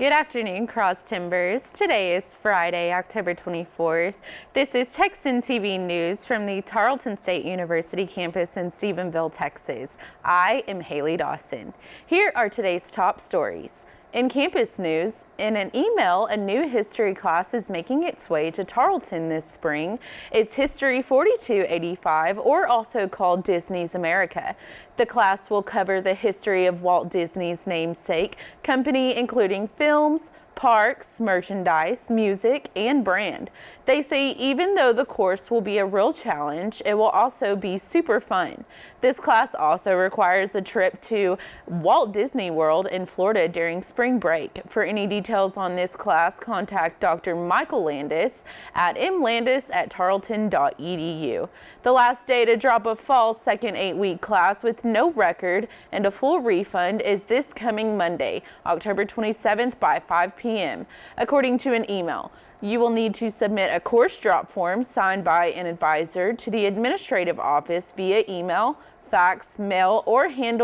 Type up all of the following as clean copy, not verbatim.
Good afternoon, Cross Timbers. Today is Friday, October 24th. This is Texan TV news from the Tarleton State University campus in Stephenville, Texas. I am Haley Dawson. Here are today's top stories. In campus news, in an email, a new history class is making its way to Tarleton this spring. It's History 4285, or also called Disney's America. The class will cover the history of Walt Disney's namesake company, including films, parks, merchandise, music, and brand. They say even though the course will be a real challenge, it will also be super fun. This class also requires a trip to Walt Disney World in Florida during spring break. For any details on this class, contact Dr. Michael Landis at mlandis@Tarleton.edu. The last day to drop a fall second 8-week class with no record and a full refund is this coming Monday, October 27th by 5 p.m. According to an email, you will need to submit a course drop form signed by an advisor to the administrative office via email, fax, mail, or hand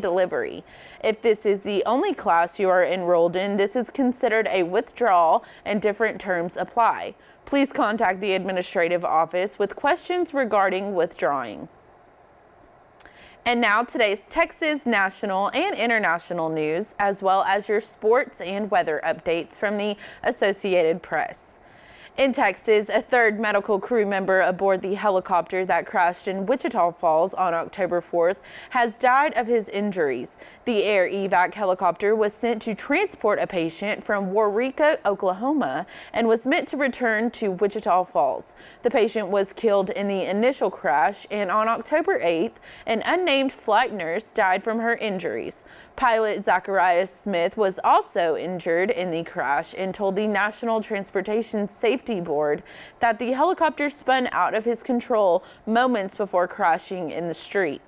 delivery. If this is the only class you are enrolled in, this is considered a withdrawal and different terms apply. Please contact the administrative office with questions regarding withdrawing. And now today's Texas national and international news, as well as your sports and weather updates from the Associated Press. In Texas, a third medical crew member aboard the helicopter that crashed in Wichita Falls on October 4th has died of his injuries. The air evac helicopter was sent to transport a patient from Waurika, Oklahoma, and was meant to return to Wichita Falls. The patient was killed in the initial crash, and on October 8th, an unnamed flight nurse died from her injuries. Pilot Zacharias Smith was also injured in the crash and told the National Transportation Safety Board that the helicopter spun out of his control moments before crashing in the street.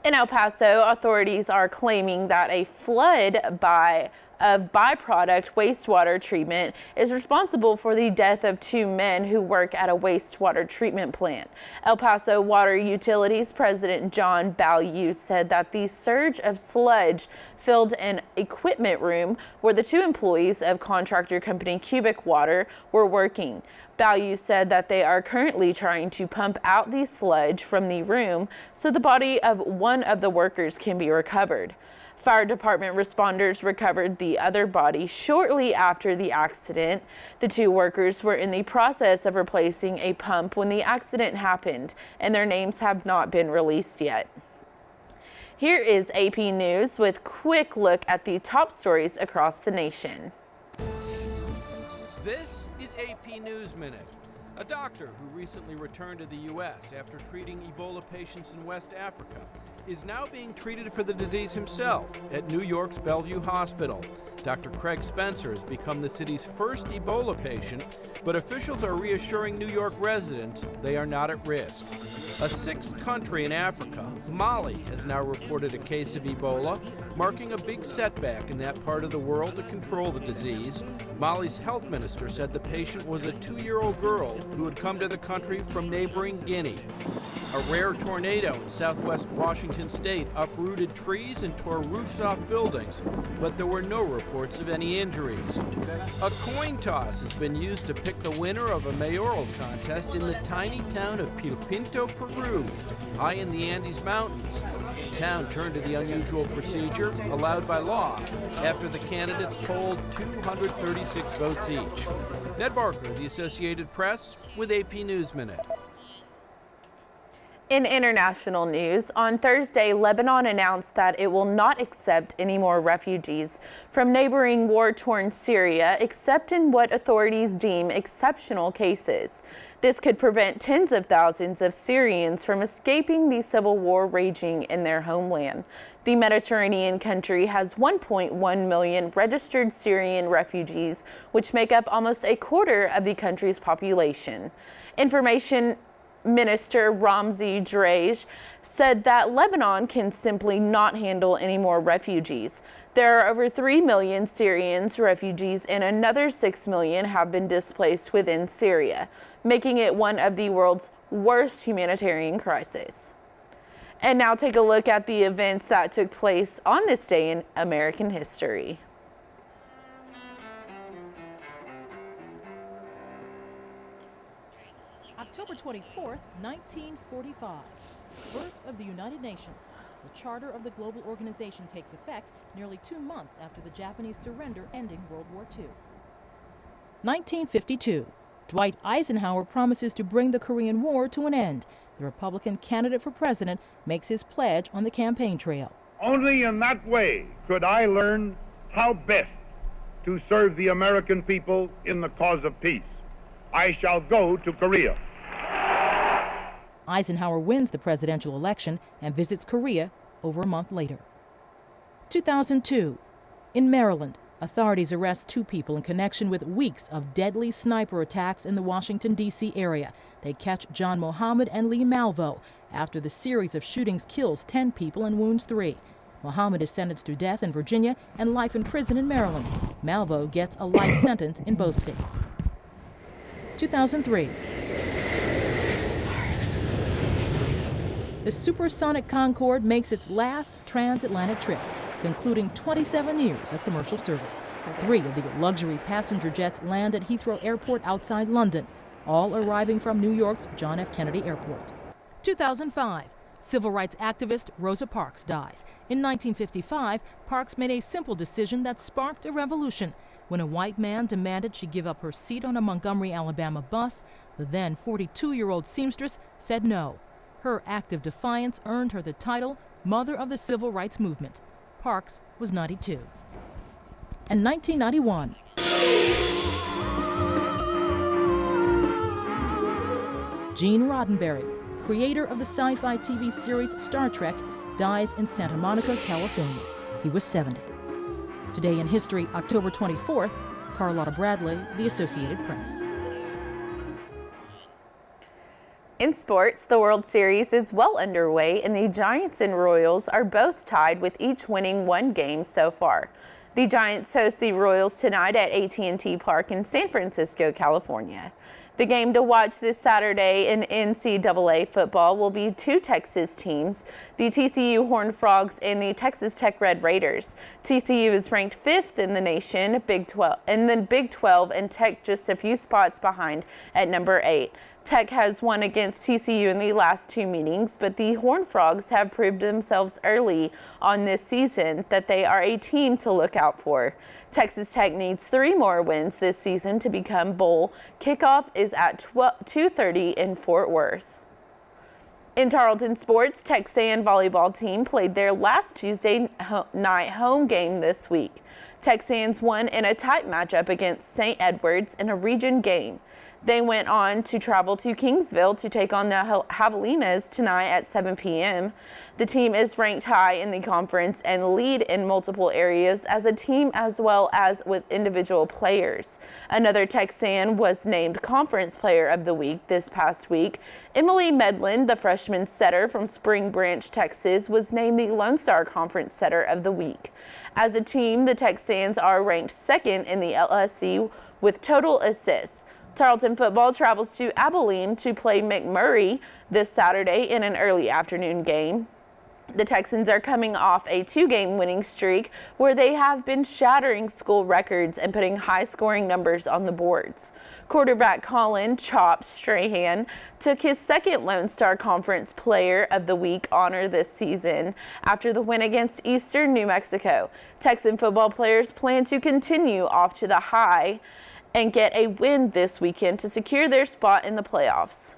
In El Paso, authorities are claiming that a flood of byproduct wastewater treatment is responsible for the death of 2 men who work at a wastewater treatment plant. El Paso Water Utilities President John Ballew said that the surge of sludge filled an equipment room where the 2 employees of contractor company Cubic Water were working. Ballew said that they are currently trying to pump out the sludge from the room so the body of one of the workers can be recovered. Fire department responders recovered the other body shortly after the accident. The 2 workers were in the process of replacing a pump when the accident happened, and their names have not been released yet. Here is AP News with a quick look at the top stories across the nation. This is AP News Minute. A doctor who recently returned to the U.S. after treating Ebola patients in West Africa is now being treated for the disease himself at New York's Bellevue Hospital. Dr. Craig Spencer has become the city's first Ebola patient, but officials are reassuring New York residents they are not at risk. A 6th country in Africa, Mali, has now reported a case of Ebola, marking a big setback in that part of the world to control the disease. Mali's health minister said the patient was a 2-year-old girl who had come to the country from neighboring Guinea. A rare tornado in southwest Washington state uprooted trees and tore roofs off buildings, but there were no reports of any injuries. A coin toss has been used to pick the winner of a mayoral contest in the tiny town of Pilpinto, Peru, high in the Andes Mountains. The town turned to the unusual procedure allowed by law after the candidates polled 236 votes each. Ned Barker, The Associated Press, with AP News Minute. In international news, on Thursday, Lebanon announced that it will not accept any more refugees from neighboring war-torn Syria, except in what authorities deem exceptional cases. This could prevent tens of thousands of Syrians from escaping the civil war raging in their homeland. The Mediterranean country has 1.1 million registered Syrian refugees, which make up almost a quarter of the country's population. Information Minister Ramzi Drej said that Lebanon can simply not handle any more refugees. There are over 3 million Syrian refugees and another 6 million have been displaced within Syria, making it one of the world's worst humanitarian crises. And now take a look at the events that took place on this day in American history. October 24th, 1945. Birth of the United Nations. The Charter of the Global Organization takes effect nearly 2 months after the Japanese surrender ending World War II. 1952. Dwight Eisenhower promises to bring the Korean War to an end. The Republican candidate for president makes his pledge on the campaign trail. Only in that way could I learn how best to serve the American people in the cause of peace. I shall go to Korea. Eisenhower wins the presidential election and visits Korea over a month later. 2002. In Maryland, authorities arrest 2 people in connection with weeks of deadly sniper attacks in the Washington, D.C. area. They catch John Mohammed and Lee Malvo after the series of shootings kills 10 people and wounds 3. Mohammed is sentenced to death in Virginia and life in prison in Maryland. Malvo gets a life sentence in both states. 2003. The supersonic Concorde makes its last transatlantic trip, concluding 27 years of commercial service. 3 of the luxury passenger jets land at Heathrow Airport outside London, all arriving from New York's John F. Kennedy Airport. 2005. Civil rights activist Rosa Parks dies. In 1955, Parks made a simple decision that sparked a revolution. When a white man demanded she give up her seat on a Montgomery, Alabama bus, the then 42-year-old seamstress said no. Her act of defiance earned her the title Mother of the Civil Rights Movement. Parks was 92. And 1991. Gene Roddenberry, creator of the sci-fi TV series Star Trek, dies in Santa Monica, California. He was 70. Today in history, October 24th, Carlotta Bradley, The Associated Press. In sports, the World Series is well underway, and the Giants and Royals are both tied with each winning 1 game so far. The Giants host the Royals tonight at AT&T Park in San Francisco, California. The game to watch this Saturday in NCAA football will be 2 Texas teams, the TCU Horned Frogs and the Texas Tech Red Raiders. TCU is ranked 5th in the nation, Big 12, and Tech just a few spots behind at number 8. Tech has won against TCU in the last 2 meetings, but the Horned Frogs have proved themselves early on this season that they are a team to look out for. Texas Tech needs 3 more wins this season to become bowl. Kickoff is at 2:30 in Fort Worth. In Tarleton sports, Texan volleyball team played their last Tuesday night home game this week. Texans won in a tight matchup against St. Edwards in a region game. They went on to travel to Kingsville to take on the Javelinas tonight at 7 p.m. The team is ranked high in the conference and lead in multiple areas as a team as well as with individual players. Another Texan was named Conference Player of the Week this past week. Emily Medlin, the freshman setter from Spring Branch, Texas, was named the Lone Star Conference Setter of the Week. As a team, the Texans are ranked 2nd in the LSC with total assists. Tarleton football travels to Abilene to play McMurray this Saturday in an early afternoon game. The Texans are coming off a 2-game winning streak where they have been shattering school records and putting high-scoring numbers on the boards. Quarterback Colin "Chop" Strahan took his 2nd Lone Star Conference Player of the Week honor this season after the win against Eastern New Mexico. Texan football players plan to continue off to the high and get a win this weekend to secure their spot in the playoffs.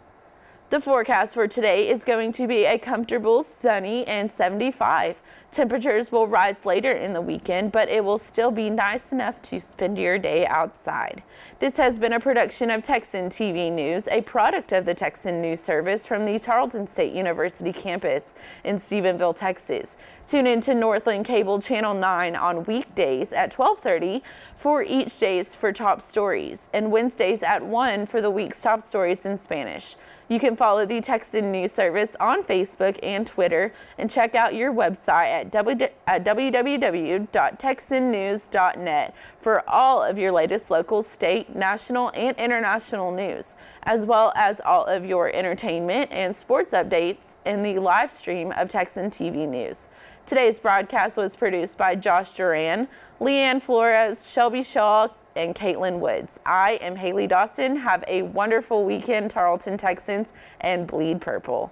The forecast for today is going to be a comfortable, sunny, and 75. Temperatures will rise later in the weekend, but it will still be nice enough to spend your day outside. This has been a production of Texan TV News, a product of the Texan News Service from the Tarleton State University campus in Stephenville, Texas. Tune in to Northland Cable Channel 9 on weekdays at 12:30 for each day's for top stories, and Wednesdays at 1 for the week's top stories in Spanish. You can follow the Texan News Service on Facebook and Twitter, and check out your website at www.texannews.net for all of your latest local, state, national, and international news, as well as all of your entertainment and sports updates in the live stream of Texan TV News. Today's broadcast was produced by Josh Duran, Leanne Flores, Shelby Shaw, and Caitlin Woods. I am Haley Dawson. Have a wonderful weekend, Tarleton Texans, and bleed purple.